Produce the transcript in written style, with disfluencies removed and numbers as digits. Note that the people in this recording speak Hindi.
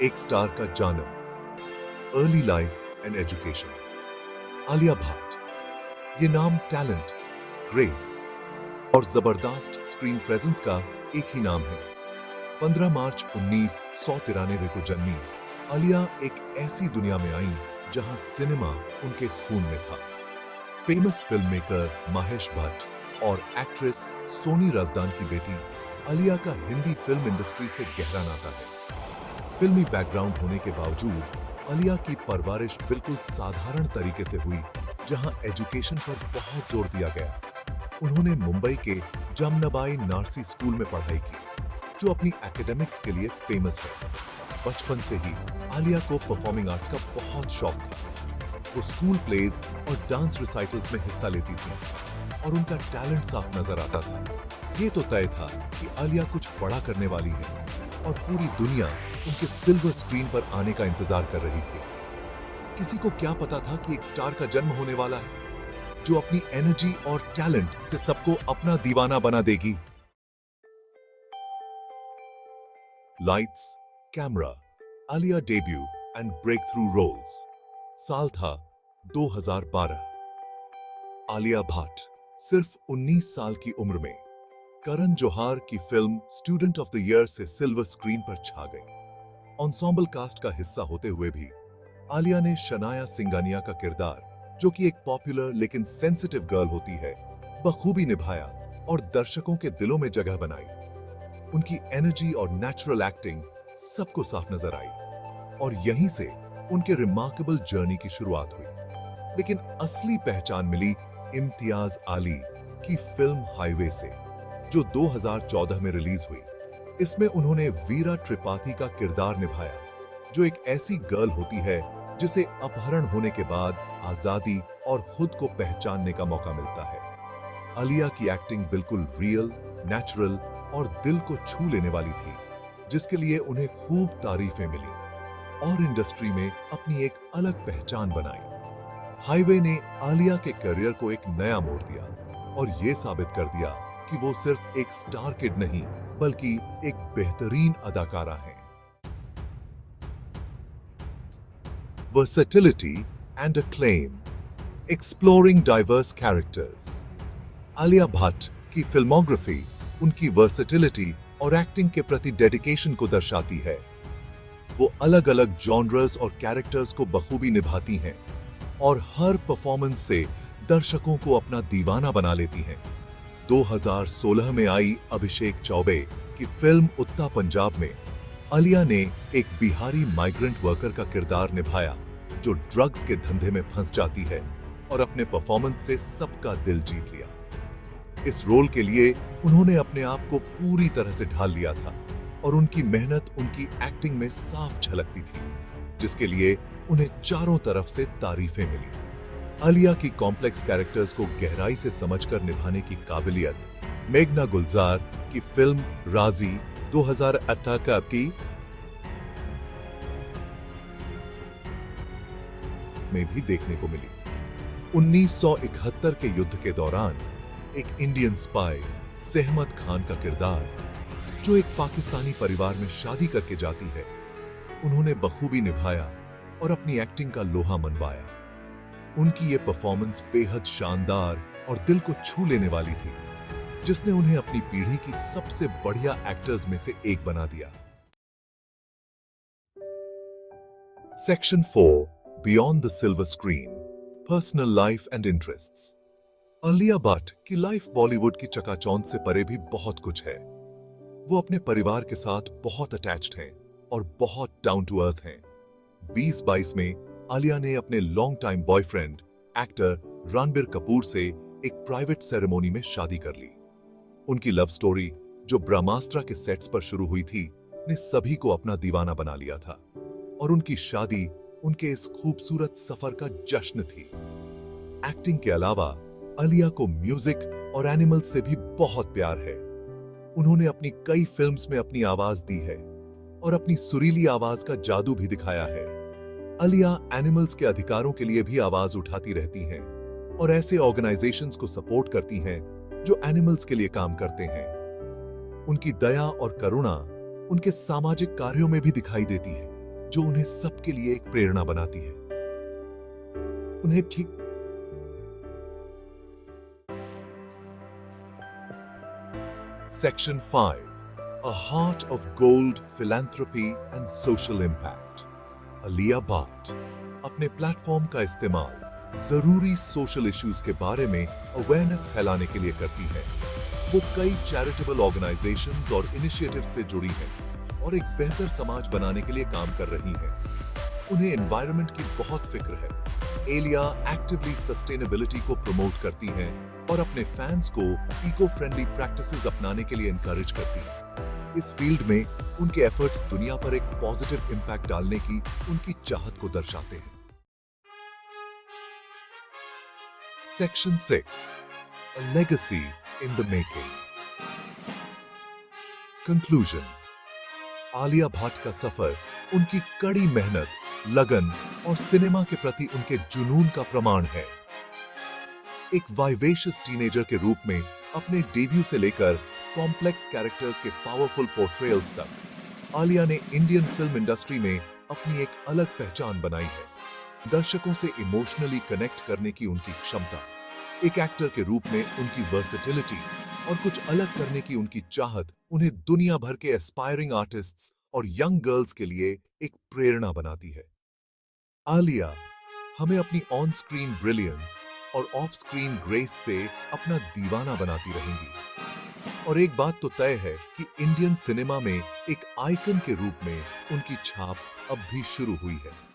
एक स्टार का जन्म, early life and education. Alia Bhatt. ये नाम टैलेंट, ग्रेस और जबरदस्त स्क्रीन प्रेजेंस का एक ही नाम है। 15 मार्च 1993 को जन्मी आलिया एक ऐसी दुनिया में आई जहां सिनेमा उनके खून में था। Famous film maker Mahesh Bhatt और एक्ट्रेस सोनी रज़दान की बेटी आलिया का हिंदी फिल्म इंडस्ट्री से गहरा नाता है। फिल्मी बैकग्राउंड होने के बावजूद आलिया की परवरिश बिल्कुल साधारण तरीके से हुई, जहां एजुकेशन पर बहुत जोर दिया गया। उन्होंने मुंबई के जमनाबाई नारसी स्कूल में पढ़ाई की, जो अपनी एकेडमिक्स के लिए फेमस है। बचपन से ही आलिया को परफॉर्मिंग आर्ट्स का बहुत शौक था। वो स्कूल प्लेज और डांस रिसाइटल्स में हिस्सा लेती थी और उनका टैलेंट साफ नजर आता था। ये तो तय था कि आलिया कुछ बड़ा करने वाली है और पूरी दुनिया उनके सिल्वर स्क्रीन पर आने का इंतजार कर रही थी। किसी को क्या पता था कि एक स्टार का जन्म होने वाला है, जो अपनी एनर्जी और टैलेंट से सबको अपना दीवाना बना देगी। Lights, camera, Alia debut and breakthrough roles. साल था 2012। आलिया भट्ट सिर्फ 19 साल की उम्र में करण जौहर की film student of the year से सिल्वर स्क्रीन पर छा गई। एंसेंबल कास्ट का हिस्सा होते हुए भी आलिया ने शनाया सिंघानिया का किरदार, जो कि एक पॉपुलर लेकिन सेंसिटिव गर्ल होती है, बखूबी निभाया और दर्शकों के दिलों में जगह बनाई। उनकी एनर्जी और नेचुरल एक्टिंग सबको साफ नजर आई और यहीं से उनके रिमार्केबल जर्नी की शुरुआत हुई। लेकिन असली पहचान मिली इम्तियाज आली की फिल्म हाईवे से, जो 2014 में रिलीज हुई। इसमें उन्होंने वीरा त्रिपाठी का किरदार निभाया, जो एक ऐसी गर्ल होती है जिसे अपहरण होने के बाद आजादी और खुद को पहचानने का मौका मिलता है। आलिया की एक्टिंग बिल्कुल रियल, नेचुरल और दिल को छू लेने वाली थी, जिसके लिए उन्हें खूब तारीफें मिली और इंडस्ट्री में अपनी एक अलग पहचान बनाई। हाईवे ने आलिया के करियर को एक नया मोड़ दिया और यह साबित कर दिया कि वो सिर्फ एक स्टार किड नहीं, बल्कि एक बेहतरीन अदाकारा हैं। Versatility and acclaim, exploring diverse characters। Alia Bhatt की फिल्मोग्राफी उनकी वर्सेटिलिटी और एक्टिंग के प्रति डेडिकेशन को दर्शाती है। वो अलग-अलग जॉनर्स और कैरेक्टर्स को बखूबी निभाती हैं और हर परफॉर्मेंस से दर्शकों को अपना दीवाना बना लेती हैं। 2016 में आई अभिषेक चौबे की फिल्म उत्ता पंजाब में आलिया ने एक बिहारी माइग्रेंट वर्कर का किरदार निभाया, जो ड्रग्स के धंधे में फंस जाती है और अपने परफॉर्मेंस से सबका दिल जीत लिया। इस रोल के लिए उन्होंने अपने आप को पूरी तरह से ढाल लिया था और उनकी मेहनत उनकी एक्टिंग में साफ झलकती थी, जिसके लिए उन्हें चारों तरफ से तारीफें मिली। आलिया की कॉम्प्लेक्स कैरेक्टर्स को गहराई से समझकर निभाने की काबिलियत मेघना गुलजार की फिल्म राजी 2018 की में भी देखने को मिली। 1971 के युद्ध के दौरान एक इंडियन स्पाई सहमत खान का किरदार, जो एक पाकिस्तानी परिवार में शादी करके जाती है, उन्होंने बखूबी निभाया और अपनी एक्टिंग का लोहा मनवाया। उनकी ये परफॉर्मेंस बेहद शानदार और दिल को छू लेने वाली थी, जिसने उन्हें अपनी पीढ़ी की सबसे बढ़िया एक्टर्स में से एक बना दिया। Section 4, beyond the silver screen, personal life and interests. Alia Bhatt की लाइफ बॉलीवुड की चकाचौंध से परे भी बहुत कुछ है। वो अपने परिवार के साथ बहुत अटैच्ड हैं और बहुत डाउन टू अर्थ हैं। 2022 में आलिया ने अपने long time boyfriend actor Ranbir Kapoor से एक प्राइवेट सेरेमोनी में शादी कर ली। उनकी लव स्टोरी, जो ब्रह्मास्त्र के सेट्स पर शुरू हुई थी, ने सभी को अपना दीवाना बना लिया था और उनकी शादी उनके इस खूबसूरत सफर का जश्न थी। एक्टिंग के अलावा आलिया को म्यूजिक और एनिमल्स से भी बहुत प्यार है। उन्होंने अपनी कई फिल्म्स में अपनी आवाज दी है और अपनी सुरीली आवाज का जादू भी दिखाया है। आलिया एनिमल्स के अधिकारों के लिए भी आवाज उठाती रहती हैं और ऐसे ऑर्गेनाइजेशंस को सपोर्ट करती हैं जो एनिमल्स के लिए काम करते हैं। उनकी दया और करुणा उनके सामाजिक कार्यों में भी दिखाई देती है। जो उन्हें सबके लिए एक प्रेरणा बनाती है। उन्हें ठीक Section 5. A Heart of Gold Philanthropy and Social Impact. Alia Bhatt अपने प्लेटफॉर्म का इस्तेमाल जरूरी सोशल इश्यूज के बारे में अवेयरनेस फैलाने के लिए करती है। वो कई चैरिटेबल ऑर्गेनाइजेशंस और इनिशिएटिव से जुड़ी है और एक बेहतर समाज बनाने के लिए काम कर रही है। उन्हें एनवायरनमेंट की बहुत फिक्र है। एलिया एक्टिवली सस्टेनेबिलिटी को प्रमोट करती हैं और अपने फैंस को इको फ्रेंडली प्रैक्टिसेस अपनाने के लिए एनकरेज करती हैं। इस फील्ड में उनके एफर्ट्स दुनिया पर एक पॉजिटिव इंपैक्ट डालने की उनकी चाहत को दर्शाते हैं। Section 6. A Legacy in the Making. Conclusion. Alia Bhatt का सफर उनकी कड़ी मेहनत, लगन और सिनेमा के प्रति उनके जुनून का प्रमाण है। एक वाइवेशियस टीनेजर के रूप में अपने डेब्यू से लेकर कॉम्प्लेक्स कैरेक्टर्स के पावरफुल पोर्ट्रेयल्स तक, आलिया ने इंडियन फिल्म इंडस्ट्री में अपनी एक अलग पहचान बनाई है। दर्शकों से इमोशनली कनेक्ट करने की उनकी क्षमता, एक एक्टर के रूप में उनकी वर्सेटिलिटी और कुछ अलग करने की उनकी चाहत उन्हें दुनिया भर के एस्पायरिंग आर्टिस्ट्स और यंग गर्ल्स के लिए एक प्रेरणा बनाती है। आलिया हमें अपनी ऑन स्क्रीन ब्रिलियंस और ऑफ स्क्रीन ग्रेस से अपना दीवाना बनाती रहेंगी। और एक बात तो तय है कि इंडियन सिनेमा में एक आइकन के रूप में उनकी छाप अब भी शुरू हुई है।